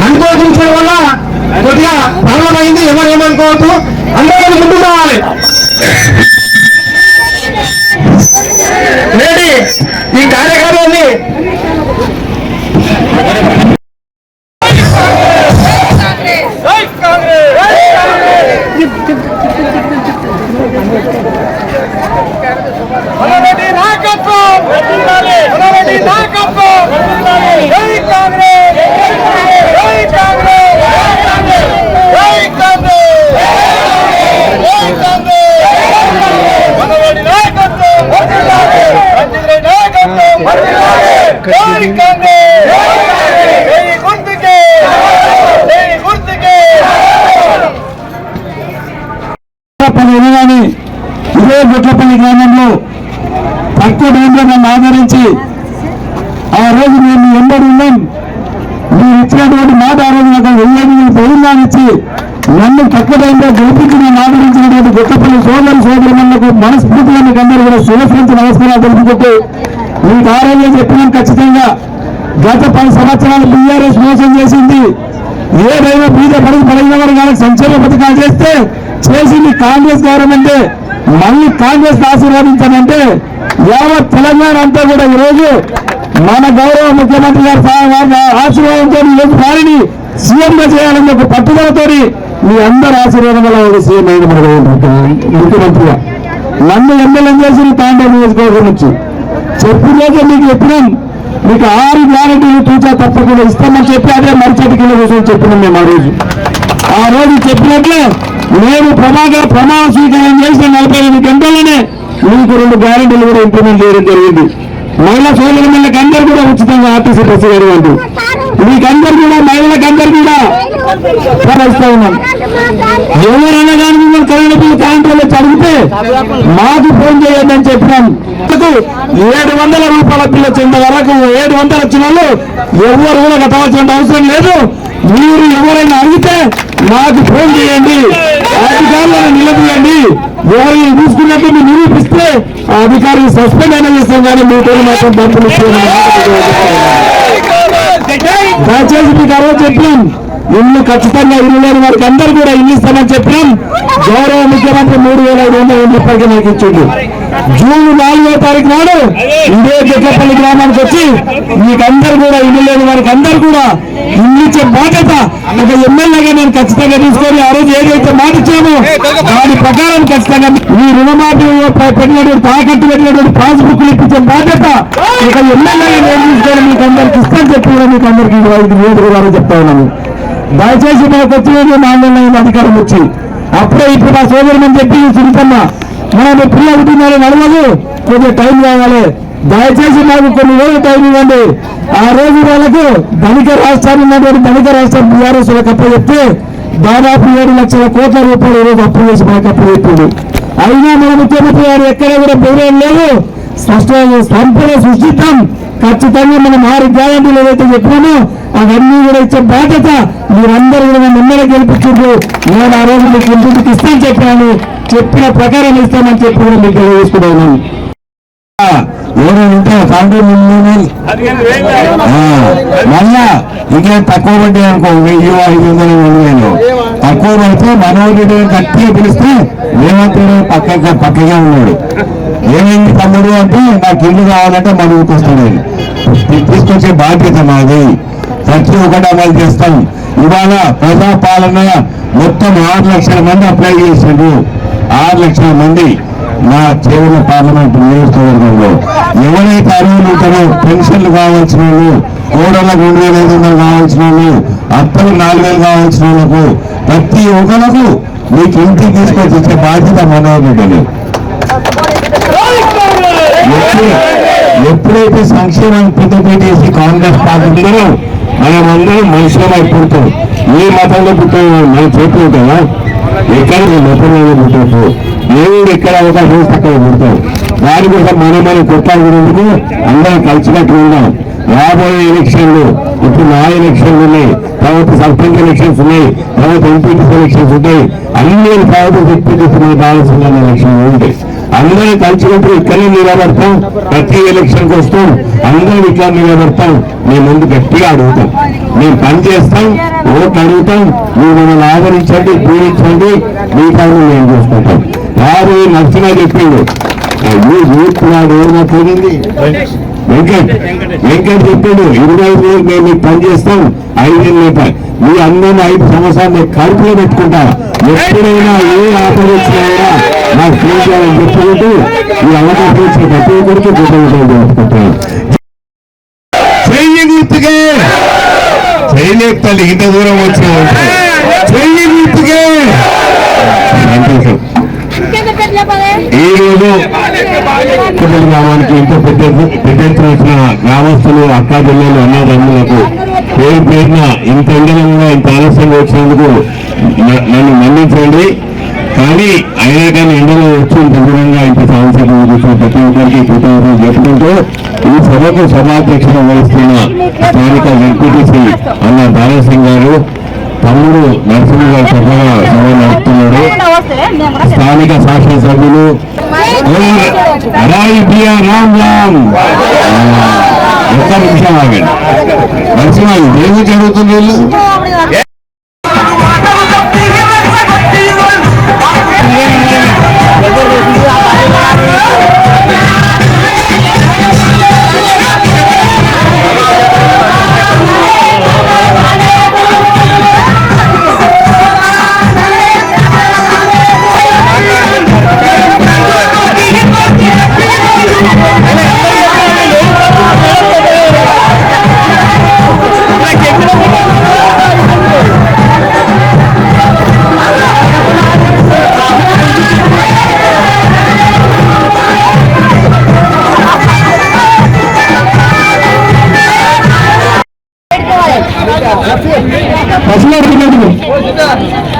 అనుకోవడం వల్ల కొద్దిగా ప్రాబ్లం అయింది. ఎవరు ఏమనుకోవద్దు, అందరూ ముందుకు రావాలి. నేటి ఈ కార్యక్రమాన్ని ఇదే గుట్లపల్లి గ్రామంలో తక్కువ టైంలో నన్ను ఆదరించి ఆ రోజు మేము ఎంబడి ఉన్నాం. మీరు ఇచ్చినటువంటి మాట ఆ రోజు నాకు 1000 బహుమానం ఇచ్చి నన్ను తక్కువ టైంలో గెలిపించి నన్ను ఆదరించినటువంటి గుట్లపల్లి సోదరులకు మనస్ఫూర్తిగా మీకు అందరూ కూడా శివశ్రించి నమస్కారాలు తెలుపుకుంటూ మీకు ఆ రోజు చెప్పినాం. ఖచ్చితంగా గత 10 సంవత్సరాలు బీఆర్ఎస్ మోసం చేసింది. ఏదైనా బీద పడిన వర్గాలకు సంక్షేమ పథకాలు చేసింది కాంగ్రెస్ గవర్నమెంటే. మళ్ళీ కాంగ్రెస్ ఆశీర్వదించాలంటే యావత్ తెలంగాణ అంతా కూడా ఈరోజు మన గౌరవ ముఖ్యమంత్రి గారి ఆశీర్వాదంతో ఈరోజు వారిని సీఎంగా చేయాలని ఒక పట్టుదలతో మీ అందరి ఆశీర్వాదం వల్ల సీఎం అయిన మన ముఖ్యమంత్రిగా నన్ను ఎమ్మెల్యే చేసి తాండూరు నియోజకవర్గం నుంచి చెప్పినట్లే మీకు చెప్పినాం. మీకు 6 గ్యారెంటీలు తూచా తప్పకుండా ఇస్తామని చెప్పి అదే మరిచెట్టు కింద కూర్చొని చెప్పినాం మేము ఆ రోజు చెప్పినట్లే మేము ప్రమాణ స్వీకారం చేసిన 45 గంటల్లోనే మీకు 2 గ్యారెంటీలు కూడా ఇంప్లిమెంట్ చేయడం జరిగింది. మహిళా సోదరులకు అందరూ కూడా ఉచితంగా ఆర్టీసీ బస్సు ఇవ్వండి. మీకందరూ కూడా మహిళలకందరూ కూడా ఇస్తా ఉన్నాం. ఎవరైనా కానీ మిమ్మల్ని కరెంట్ బిల్లు కరెంట్లో అడిగితే మాకు ఫోన్ చేయండి అని చెప్పినాం. 700 రూపాయల బిల్లు వచ్చేంత వరకు 700 వచ్చిన వాళ్ళు ఎవరు కూడా కట్టవలసిన అవసరం లేదు. మీరు ఎవరైనా అడిగితే మాకు ఫోన్ చేయండి, అధికారులను నిలదీయండి. ఎవరైనా తీసుకున్నట్టు మీరు నిరూపిస్తే ఆ అధికారులు సస్పెండ్ అయినా చేస్తాం. కానీ మీతో మాత్రం డబ్బులు దయచేసి మీకు ఆ రోజు చెప్పినాం. ఇల్లు ఖచ్చితంగా ఇల్లు లేని వారికి అందరూ కూడా ఇల్లు ఇస్తామని చెప్పినాం. గౌరవ ముఖ్యమంత్రి 3500 ఇప్పటికీ నాకు ఇచ్చిండు. జూన్ 4వ తారీఖు నాడు ఇదే గుట్లపల్లి గ్రామానికి వచ్చి మీకందరూ కూడా ఇల్లు లేని వారికి అందరూ కూడా ఇల్లు ఇచ్చే బాధ్యత ఒక ఎమ్మెల్యేగా నేను ఖచ్చితంగా తీసుకొని ఆ రోజు ఏదైతే మాట ఇచ్చామో దాని ప్రకారం ఖచ్చితంగా మీ రుణమాఫీ పెట్టినటువంటి తాకట్టు పెట్టినటువంటి పాస్బుక్లు ఇప్పించే బాధ్యత ఒక ఎమ్మెల్యేగా నేను తీసుకొని మీకు అందరికి ఇస్తాను చెప్పి కూడా మీకు అందరికీ 5 నియోజకవర్గాలు చెప్తా ఉన్నాను. దయచేసి మనకు వచ్చినది నాణ్యమైన అధికారం వచ్చి అప్పుడే ఇప్పుడు నా సోదరుమని చెప్పి సునీతమ్మ మనం పిల్లలు పుట్టినారు నడవదు, కొద్దిగా టైం కావాలి. దయచేసి మాకు కొన్ని రోజులు టైం ఇవ్వండి. ఆ రోజు వాళ్ళకు ధనిక రాష్ట్రాన్ని ఉన్నటువంటి ధనిక రాష్ట్రం బీఆర్ఎస్ వాళ్ళకి అప్పు చెప్తే దాదాపు 7 లక్షల కోట్ల రూపాయలు ఈరోజు అప్పు చేసి మనకు అప్పు చెప్పింది. అయినా మన ముఖ్యమంత్రి గారు ఎక్కడ కూడా బెదిరేం లేదు. సంపద సృష్టిద్దాం. ఖచ్చితంగా మనం 6 గ్యారెంటీలు ఏదైతే చెప్పినామో అవన్నీ కూడా ఇచ్చే బాధ్యత మీరందరూ కూడా నిమ్మగా గెలిపించారు. నేను ఆ రోజు మీకు ఇంటికి ఇస్తాను చెప్పాను, చెప్పిన ప్రకారం ఇస్తామని చెప్పి కూడా మీకు తెలియజేసుకున్నాను. ఎవరు ఉంటే ఫౌండర్ మళ్ళా ఇంకేం తక్కువ పడ్డాయి అనుకో 1000-500 తక్కువ పడితే మనోడి గట్టిగా పిలిస్తే రేవంత్ పక్కగా ఉన్నాడు. ఏమైంది తమ్ముడు అంటే నాకు ఇల్లు కావాలంటే మన ఊరికి వస్తాడు. తీసుకొచ్చే బాధ్యత మాది. ప్రతి ఒక్కటి అమలు చేస్తాం. ఇవాళ ప్రజాపాలన మొత్తం 6 లక్షల మంది అప్లై చేసిండు. 6 లక్షల మంది మా చేవల పార్లమెంట్ నియోజకవర్గంలో ఎవరైతే అర్హులు ఉంటారో పెన్షన్లు కావాల్సిన వాళ్ళు, కోడళ్ళకు 2500 కావాల్సిన వాళ్ళు, అత్తలు 4000 కావాల్సిన వాళ్ళకు ప్రతి ఒక్కరికి మీకు ఇంటికి తీసుకొచ్చి ఇచ్చే బాధ్యత మనోహరుడు. ఎప్పుడైతే సంక్షేమాన్ని పెద్ద పెట్టేసి కాంగ్రెస్ పార్టీ మనమందరం మనుషులమై పుడతాం. ఏ మతంలో పుట్టాము మన చేతులు ఉంటామా? ఎక్కడ మతంలో పుట్టచ్చు. దేవుడు ఎక్కడ అవకాశం వస్తే అక్కడ పుడతాం. దానికోసం మనం కొట్లాడుకునేందుకు అందరం కలిసినట్టు ఉందాం. రాబోయే ఎలక్షన్లు ఇప్పుడు 4 ఎలక్షన్లు ఉన్నాయి, తర్వాత సర్పంచ్ ఎలక్షన్స్ ఉన్నాయి, తర్వాత ఎంపీటీసీ ఎలక్షన్స్ ఉంటాయి. అన్ని తర్వాత ఎంపీటీసీ కావాల్సిన ఎలక్షన్లు ఉంటాయి. అందరూ కలిసినప్పుడు ఇక్కడే నిలబడతాం. ప్రతి ఎలక్షన్కి వస్తాం, అందరూ ఇట్లా నిలబడతాం. మేము ముందు గట్టిగా అడుగుతాం, మేము పని చేస్తాం, ఓట్లు అడుగుతాం. మీరు మమ్మల్ని ఆదరించండి, పూజించండి, మిగతా మేము చూసుకుంటాం. రాబోయే నచ్చిన చెప్పిండు యూత్ నాడు ఏమైపోయింది వెంకట్ చెప్పాడు 25 రోజులు మేము మీకు పని చేస్తాం 5 ఏళ్ళు లేపాలి మీ అందరినీ 5 సంవత్సరాలు నేను కడుపులో పెట్టుకుంటా ఎప్పుడైనా ఏ ఆపద వచ్చినా కూడా నాకు ఫోన్ చేయాలని చెప్పుకుంటూ ఈ అవకాశం ఇచ్చిన ప్రతి ఒక్కరికి చేసుకుంటాను. చెయ్యి గుర్తుకే చేయలేపుతాడు ఇంత దూరం వచ్చిన చెయ్యి గుర్తుకే సంతోషం. ఈ రోజు గ్రామానికి ఎంతో పెద్ద ఎత్తున వచ్చిన గ్రామస్తులు అక్కా జిల్లాలు అన్నదమ్ములకు పేరు పేరున ఇంత ఎండలంగా ఇంత ఆలస్యంగా వచ్చినందుకు నన్ను మన్నించండి. కానీ అయినా కానీ ఎండలో వచ్చి ఇంత దూరంగా ఇంత సంవత్సరం కూర్చున్న ప్రతి ఒక్కరికి కృతజ్ఞతలు చెప్పుకుంటూ ఈ సభకు సభాధ్యక్షత వహిస్తున్న స్థానిక ఎంపీటీసీ అన్న దానసింగ్ గారు, తమ్ముడు నరసింహ గారు చక్కగా సభ నడుపుతున్నాడు. స్థానిక శాసనసభ్యులు రాయ్ బిఆర్ రామ్ రామ్ ఒక్క నిమిషం ఆగండి. నరసింహ ఏమి జరుగుతుంది వీళ్ళు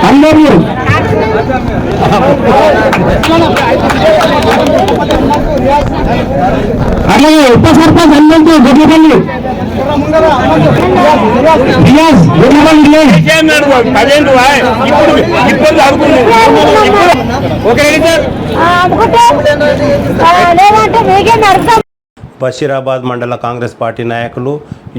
అందరూ అలాగే ఉప సర్పంచ్ అందరితో గొడ్లపల్లి బషీరాబాద్ మండల కాంగ్రెస్ పార్టీ నాయకులు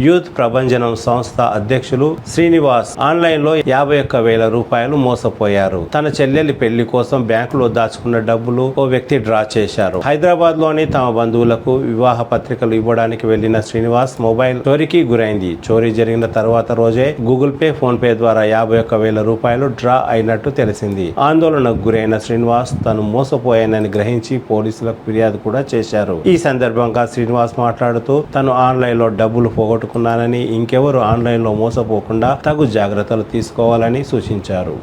యూత్ ప్రభంజనం సంస్థ అధ్యక్షులు శ్రీనివాస్ ఆన్లైన్లో 51,000 రూపాయలు మోసపోయారు. తన చెల్లెలి పెళ్లి కోసం బ్యాంకులో దాచుకున్న డబ్బులు ఓ వ్యక్తి డ్రా చేశారు. హైదరాబాద్ లోని తమ బంధువులకు వివాహ పత్రికలు ఇవ్వడానికి వెళ్లిన శ్రీనివాస్ మొబైల్ చోరీకి గురైంది. చోరీ జరిగిన తర్వాత రోజే గూగుల్ పే, ఫోన్ పే ద్వారా 51,000 రూపాయలు డ్రా అయినట్టు తెలిసింది. ఆందోళనకు గురైన శ్రీనివాస్ తను మోసపోయానని గ్రహించి పోలీసులకు ఫిర్యాదు కూడా చేశారు. ఈ సందర్భంగా శ్రీనివాస్ మాట్లాడుతూ తను ఆన్లైన్ లో డబ్బులు పోగొట్టుకున్నానని, ఇంకెవరు ఆన్లైన్ లో మోసపోకుండా తగు జాగ్రత్తలు తీసుకోవాలని సూచించారు.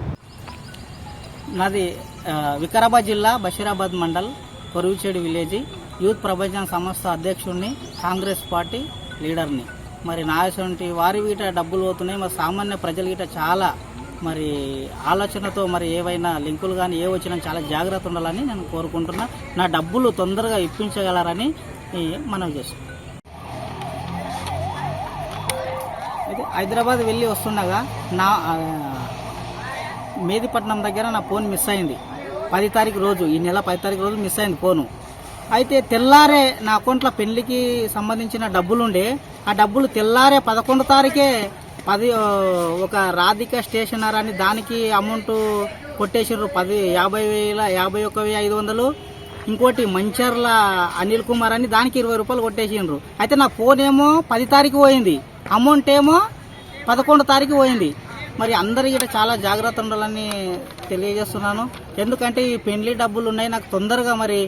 నాది వికారాబాద్ జిల్లా బషీరాబాద్ మండల్ కొరువిచేడు విలేజ్ యూత్ ప్రపంచం సంస్థ అధ్యక్షుడిని, కాంగ్రెస్ పార్టీ లీడర్ని. మరి నా అటువంటి వారి వీట డబ్బులు పోతున్నాయి. మరి సామాన్య ప్రజల గీట చాలా మరి ఆలోచనతో మరి ఏవైనా లింకులు కానీ ఏ వచ్చినా చాలా జాగ్రత్త ఉండాలని నేను కోరుకుంటున్నా. నా డబ్బులు తొందరగా ఇప్పించగలరని మనం చేస్తాం. అయితే హైదరాబాద్ వెళ్ళి వస్తుండగా నా మేదిపట్నం దగ్గర నా ఫోన్ మిస్ అయింది. 10 తారీఖు రోజు, ఈ నెల 10 తారీఖు రోజు మిస్ అయింది ఫోను. అయితే తెల్లారే నా అకౌంట్లో పెళ్లికి సంబంధించిన డబ్బులుండే, ఆ డబ్బులు తెల్లారే 11 తారీఖే ఒక రాధిక స్టేషనర్ అని దానికి అమౌంట్ కొట్టేసారు. 51,500. ఇంకోటి మంచర్ల అనిల్ కుమార్ అని దానికి 20 రూపాయలు కొట్టేసిండ్రు. అయితే నా ఫోన్ ఏమో 10 తారీఖు పోయింది, అమౌంట్ ఏమో 11 తారీఖు పోయింది. మరి అందరి గిట చాలా జాగ్రత్త ఉండాలని తెలియజేస్తున్నాను. ఎందుకంటే ఈ పెండ్లి డబ్బులు ఉన్నాయి, నాకు తొందరగా మరి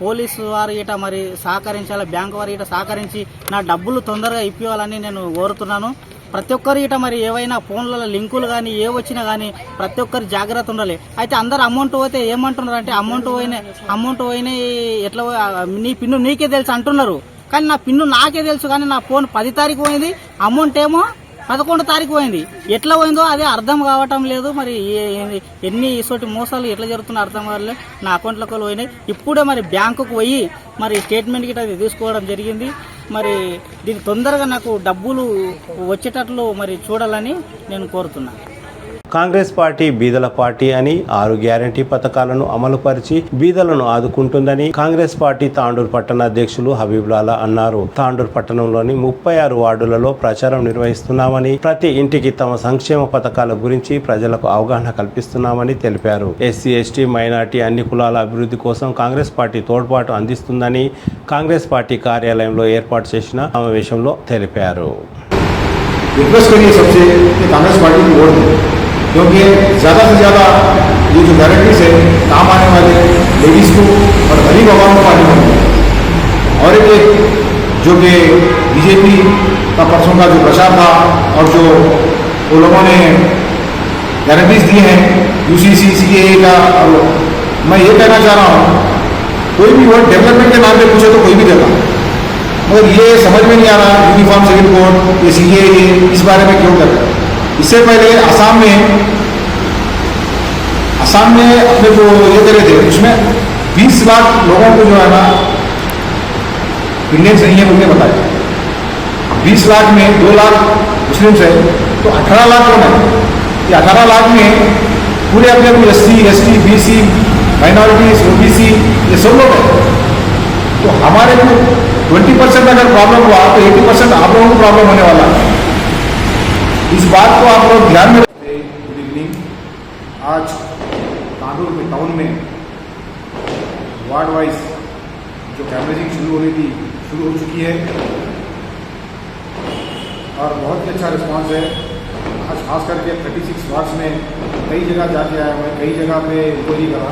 పోలీసు వారి గిట మరి సహకరించాలి, బ్యాంకు వారి గిట సహకరించి నా డబ్బులు తొందరగా ఇప్పివ్వాలని నేను కోరుతున్నాను. ప్రతి ఒక్కరి గిట మరి ఏవైనా ఫోన్లలో లింకులు కానీ ఏ వచ్చినా కానీ ప్రతి ఒక్కరు జాగ్రత్త ఉండాలి. అయితే అందరు అమౌంట్ పోతే ఏమంటున్నారు అంటే అమౌంట్ పోయినాయి ఎట్లా నీ పిన్ను నీకే తెలుసు అంటున్నారు. కానీ నా పిన్ను నాకే తెలుసు, కానీ నా ఫోన్ 10 తారీఖు పోయింది, అమౌంట్ ఏమో 11 తారీఖు పోయింది. ఎట్లా పోయిందో అదే అర్థం కావటం లేదు. మరి ఎన్ని ఇటువంటి మోసాలు ఎట్లా జరుగుతున్నా అర్థం కావట్లేదు. నా అకౌంట్లోకి పోయినాయి. ఇప్పుడే మరి బ్యాంకుకు పోయి మరి స్టేట్మెంట్ గిట్ట తీసుకోవడం జరిగింది. మరి దీన్ని తొందరగా నాకు డబ్బులు వచ్చేటట్లు మరి చూడాలని నేను కోరుతున్నాను. కాంగ్రెస్ పార్టీ బీదల పార్టీ అని 6 గ్యారంటీ పథకాలను అమలుపరిచి బీదలను ఆదుకుంటుందని కాంగ్రెస్ పార్టీ తాండూరు పట్టణ అధ్యక్షులు హబీబుల్లా అన్నారు. తాండూరు పట్టణంలోని 36 వార్డులలో ప్రచారం నిర్వహిస్తున్నామని, ప్రతి ఇంటికి తమ సంక్షేమ పథకాల గురించి ప్రజలకు అవగాహన కల్పిస్తున్నామని తెలిపారు. ఎస్సీ, ఎస్టీ, మైనార్టీ అన్ని కులాల అభివృద్ధి కోసం కాంగ్రెస్ పార్టీ తోడ్పాటు అందిస్తుందని కాంగ్రెస్ పార్టీ కార్యాలయంలో ఏర్పాటు చేసిన సమావేశంలో తెలిపారు. रिक्वेस्ट करिए सबसे कि कांग्रेस पार्टी को वोट दें, क्योंकि ज़्यादा से ज़्यादा ये जो गारंटीज है काम आने वाले लेडीज़ को और गरीब आवाम को आने वाले। और एक जो कि बीजेपी का परसों का जो प्रचार था और जो वो लोगों ने गारंटीज दी हैं यूसीसी सीएए का, और मैं ये कहना चाह रहा हूँ कोई भी वोट डेवलपमेंट के नाम पे पूछे तो कोई भी देगा, मगर ये समझ में नहीं आ रहा यूनिफॉर्म सिविल कोड ये सीएए इस बारे में क्यों कर रहे हैं। इससे पहले आसाम में अपने जो ये करे थे उसमें 20 लाख लोगों को जो है ना इंडियंस नहीं है उन्हें बताया, 20 लाख में 2 लाख मुस्लिम्स है तो 18 लाख कौन है। ये 18 लाख में पूरे अपने SC, ST, BC, minorities, OBC ये सब लोग हैं। तो हमारे को 20% अगर प्रॉब्लम हुआ तो 80% आप लोगों को प्रॉब्लम होने वाला है। इस बात को आप लोग ध्यान में रखें। Good evening. आज तांडूर में टाउन में वार्ड वाइज जो कैमरेजिंग शुरू हो चुकी है और बहुत ही अच्छा रिस्पांस है। आज खास करके 36 वार्ड्स में कई जगह जाके आया मैं, कई जगह पे इंक्वायरी करा।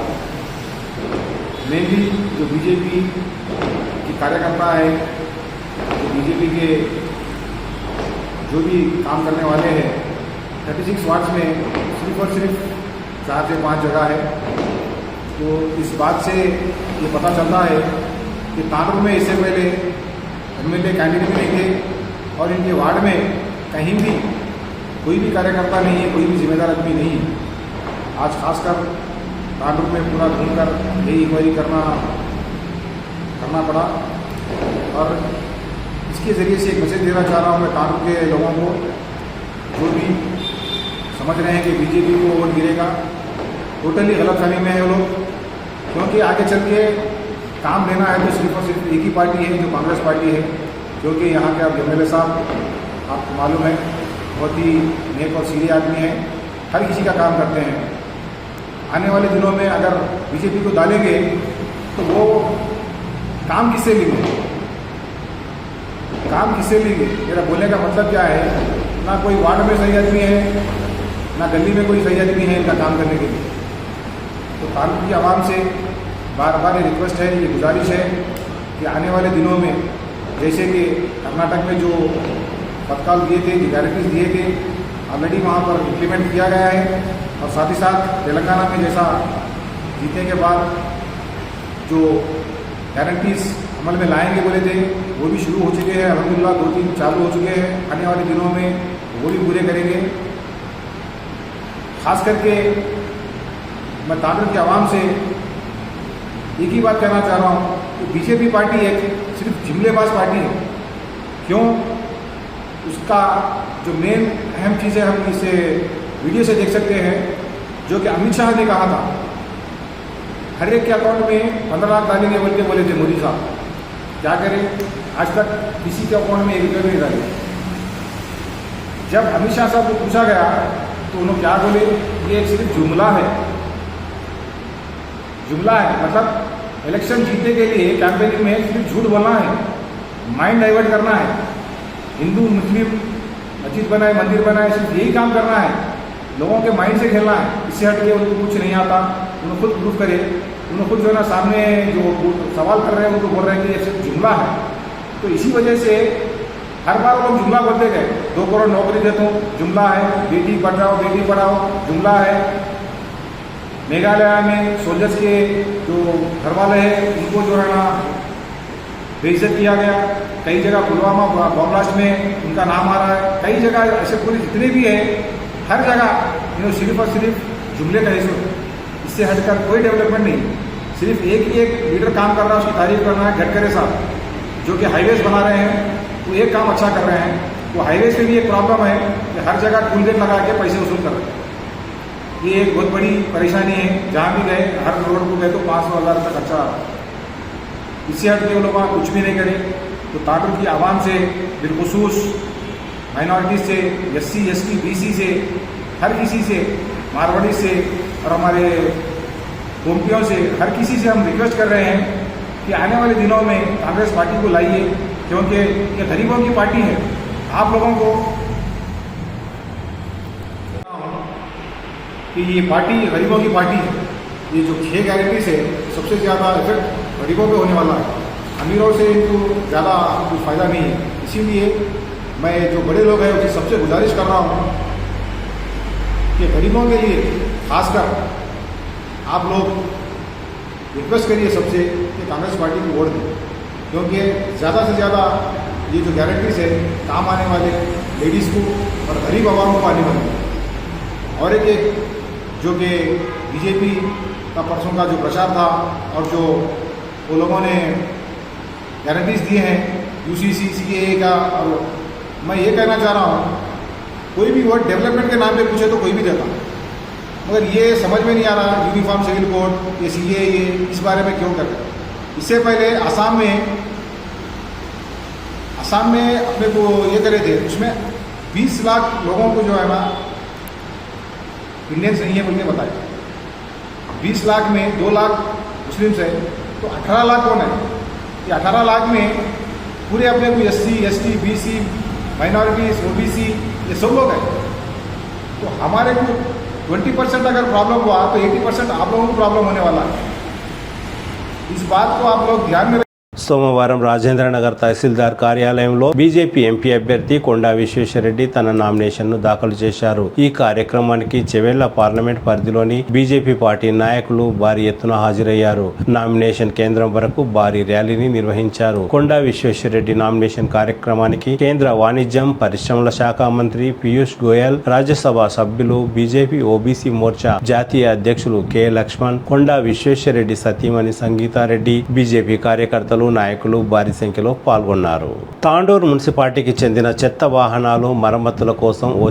मेनली जो बीजेपी कार्यकर्ता है, जो बीजेपी के जो भी काम करने वाले हैं 36 वार्ड्स में सिर्फ और सिर्फ 4 से 5 जगह है। तो इस बात से ये पता चलता है कि तांडूर में इससे पहले MLA कैंडिडेट भी नहीं थे और इनके वार्ड में कहीं भी कोई भी कार्यकर्ता नहीं है, कोई भी जिम्मेदार आदमी नहीं है। आज खासकर तांडूर में पूरा घूमकर यही इंक्वायरी करना पड़ा और इसके ज़रिए से एक मैसेज देना चाह रहा हूँ मैं तांडूर के लोगों को, जो भी समझ रहे हैं कि बीजेपी को वोट गिरेगा, टोटली गलतफहमी में है वो लोग। क्योंकि आगे चल के काम लेना है तो सिर्फ और सिर्फ एक ही पार्टी है जो कांग्रेस पार्टी है, क्योंकि यहाँ के अब MLA साहब आपको मालूम है बहुत ही नेक और सीधे आदमी है, हर किसी का काम करते हैं। आने वाले दिनों में अगर बीजेपी को डालेंगे तो वो काम किससे लेंगे, मेरा बोलने का मतलब क्या है, ना कोई वार्ड में सही आदमी है, ना गली में कोई सही आदमी है इनका काम करने के लिए। तो तांडूर की आवाम से बार बार ये रिक्वेस्ट है, ये गुजारिश है कि आने वाले दिनों में जैसे कि कर्नाटक में जो पथकाल दिए थे, जो गारंटीज दिए थे, ऑलरेडी वहाँ पर इम्प्लीमेंट किया गया है। और साथ ही साथ तेलंगाना में जैसा जीतने के बाद जो गारंटीज अमल में लाएंगे बोले थे वो भी शुरू हो चुके हैं, अल्हम्दुलिल्लाह 2-3 चालू हो चुके हैं। आने वाले दिनों में वो भी पूरे करेंगे। खास करके मैं तांडूर की आवाम से एक ही बात कहना चाह रहा हूँ कि बीजेपी पार्टी एक सिर्फ जुमलेबाज पार्टी है। क्यों? उसका जो मेन अहम चीज़ है हम इसे वीडियो से देख सकते हैं, जो कि अमित शाह ने कहा था हर एक के अकाउंट में 15 लाख डालेंगे बोल के बोले थे मोदी साहब। क्या करें, आज तक किसी के अकाउंट में 1 रुपये भी नहीं डाले। जब अमित शाह साहब को पूछा गया तो उन्होंने क्या बोले, ये सिर्फ जुमला है, मतलब इलेक्शन जीतने के लिए कैंपेनिंग में सिर्फ झूठ बोलना है, माइंड डाइवर्ट करना है, हिंदू मुस्लिम मस्जिद बनाए, मंदिर बनाए, सिर्फ यही काम करना है, लोगों के माइंड से खेलना है। इससे हट के उनको कुछ नहीं आता, उन्हें खुद प्रूफ करे, उन्हें खुद जो है ना सामने जो सवाल कर रहे हैं उनको बोल रहे हैं कि ये सिर्फ जुमला है। तो इसी वजह से हर बार लोग जुमला बोलते गए, 2 करोड़ नौकरी देता हूँ जुमला है, बेटी पढ़ाओ जुमला है। मेघालय में सोल्जर्स के जो घर वाले हैं उनको जो है ना बेइज्जत किया गया, कई जगह पुलवामा बॉम्ब ब्लास्ट में उनका नाम आ रहा है, कई जगह ऐसे पूरे जितने भी है हर जगह सिर्फ और सिर्फ जुमले का हिस्सा। इससे हटकर कोई डेवलपमेंट नहीं, सिर्फ एक ही एक लीडर काम कर रहा है, उसकी तारीफ करना है। गडकरी साहब जो कि हाईवेज बना रहे हैं वो एक काम अच्छा कर रहे हैं, वो हाईवेज पे भी एक प्रॉब्लम है कि हर जगह टूल गेट लगा के पैसे वसूल कर रहे हैं। ये एक बहुत बड़ी परेशानी है। जहाँ भी गए, हर रोड को गए तो 500,000 तक खर्चा आ रहा है। इससे हट के वो लोग कुछ भी नहीं करें। तो तांडुर की आवाम से, बिलखुसूस माइनॉरिटी से, SC ST BC से, हर किसी से, मारवाड़ी से और हमारे गोमतियों से, हर किसी से हम रिक्वेस्ट कर रहे हैं कि आने वाले दिनों में कांग्रेस पार्टी को लाइए, क्योंकि ये गरीबों की पार्टी है। आप लोगों को कि ये पार्टी गरीबों की पार्टी है। ये जो 6 गारंटी से सबसे ज़्यादा इफेक्ट गरीबों पे होने वाला है। अमीरों से इनको ज़्यादा कुछ फ़ायदा नहीं है। इसीलिए मैं जो बड़े लोग हैं उनसे सबसे गुजारिश कर रहा हूँ कि गरीबों के लिए खासकर आप लोग रिक्वेस्ट करिए सबसे कि कांग्रेस पार्टी को वोट दें, क्योंकि ज़्यादा से ज़्यादा ये जो गारंटीज है काम आने वाले लेडीज़ को और गरीब आवाम को आने वाले। और एक जो कि बीजेपी का परसों का जो प्रचार था और जो वो लोगों ने गारंटीज दिए हैं UCC CAA का, और मैं ये कहना चाह रहा हूँ कोई भी वोट डेवलपमेंट के नाम पे पूछे तो कोई भी देता, मगर ये समझ में नहीं आ रहा यूनिफॉर्म सिविल कोड, ये CAA, ये इस बारे में क्यों कर रहे हैं। इससे पहले आसाम में अपने को ये करे थे, उसमें 20 लाख लोगों को जो है ना इंडियंस नहीं है बोल के बताया। 20 लाख में 2 लाख मुस्लिम्स है, तो 18 लाख कौन है? ये 18 लाख में पूरे अपने को SC ST BC minorities OBC ये सब लोग हैं। तो हमारे को 20% अगर प्रॉब्लम हुआ तो 80% आप लोगों को प्रॉब्लम होने वाला है। इस बात को आप लोग ध्यान में। సోమవారం రాజేంద్రనగర్ తహసీల్దార్ కార్యాలయంలో బీజేపీ ఎంపీ అభ్యర్థి కొండా విశ్వేశ్వరరెడ్డి తన నామినేషన్ను దాఖలు చేశారు. ఈ కార్యక్రమానికి చెవెళ్ల పార్లమెంట్ పరిధిలోని బీజేపీ పార్టీ నాయకులు భారీ ఎత్తున హాజరయ్యారు. నామినేషన్ కేంద్రం వరకు భారీ ర్యాలీని నిర్వహించారు. కొండా విశ్వేశ్వరరెడ్డి నామినేషన్ కార్యక్రమానికి కేంద్ర వాణిజ్యం పరిశ్రమల శాఖ మంత్రి పీయూష్ గోయల్, రాజ్యసభ సభ్యులు, బీజేపీ ఓబీసీ మోర్చా జాతీయ అధ్యక్షులు కె లక్ష్మణ్, కొండా విశ్వేశ్వరరెడ్డి సతీమణి సంగీతారెడ్డి, బీజేపీ కార్యకర్తలు, నాయకులు భారీ సంఖ్యలో పాల్గొన్నారు. తాండూరు మున్సిపాలిటీకి చెందిన చెత్త వాహనాలు మరమ్మతుల కోసం ఓ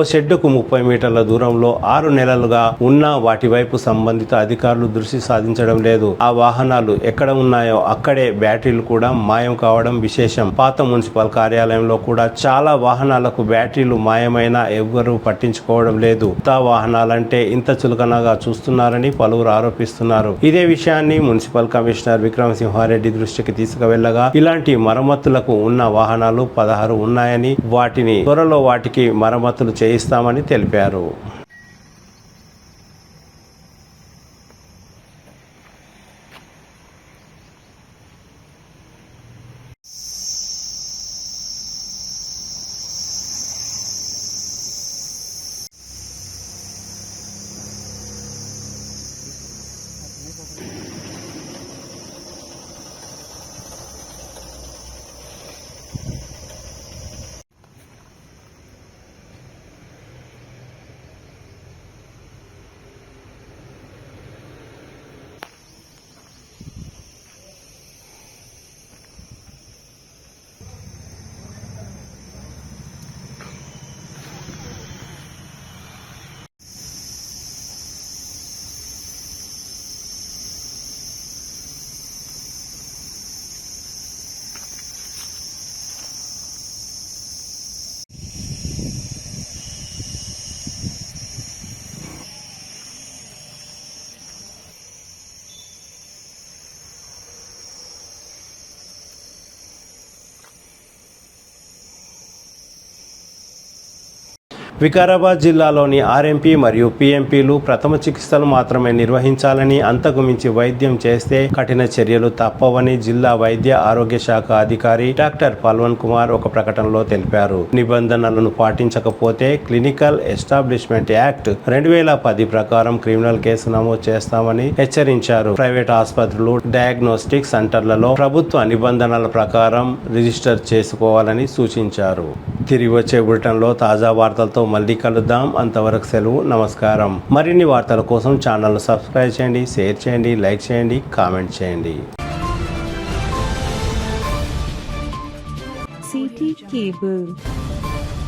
షెడ్డుకు 30 మీటర్ల దూరంలో 6 నెలలుగా ఉన్న వాటి వైపు సంబంధిత అధికారులు దృష్టి సాధించడం లేదు. ఆ వాహనాలు ఎక్కడ ఉన్నాయో అక్కడే బ్యాటరీలు కూడా మాయం కావడం విశేషం. పాత మున్సిపల్ కార్యాలయంలో కూడా చాలా వాహనాలకు బ్యాటరీలు మాయమైనా ఎవ్వరూ పట్టించుకోవడం లేదు. కొత్త వాహనాలంటే ఇంత చులకనగా చూస్తున్నారని పలువురు ఆరోపిస్తున్నారు. ఇదే విషయాన్ని మున్సిపల్ కమిషనర్ విక్రమసింహారెడ్డి దృష్టికి తీసుకువెళ్లగా ఇలాంటి మరమ్మతులకు ఉన్న వాహనాలు 16 ఉన్నాయని, వాటిని త్వరలో వాటికి మరమ్మతులు చేయిస్తామని తెలిపారు. వికారాబాద్ జిల్లాలోని ఆర్ఎంపీ మరియు పీఎంపీలు ప్రథమ చికిత్సలు మాత్రమే నిర్వహించాలని, అంతకు మించి వైద్యం చేస్తే కఠిన చర్యలు తప్పవని జిల్లా వైద్య ఆరోగ్య శాఖ అధికారి డాక్టర్ పల్వన్ కుమార్ ఒక ప్రకటనలో తెలిపారు. నిబంధనలను పాటించకపోతే క్లినికల్ ఎస్టాబ్లిష్మెంట్ యాక్ట్ 2010 ప్రకారం క్రిమినల్ కేసు నమోదు చేస్తామని హెచ్చరించారు. ప్రైవేట్ ఆసుపత్రులు, డయాగ్నోస్టిక్ సెంటర్లలో ప్రభుత్వ నిబంధనల ప్రకారం రిజిస్టర్ చేసుకోవాలని సూచించారు. తిరిగి వచ్చే బులెటిన్లో తాజా వార్తలతో మళ్ళీ కలుద్దాం. అంతవరకు సెలవు, నమస్కారం. మరిన్ని వార్తల కోసం ఛానల్ను సబ్స్క్రైబ్ చేయండి, షేర్ చేయండి, లైక్ చేయండి, కామెంట్ చేయండి. City cable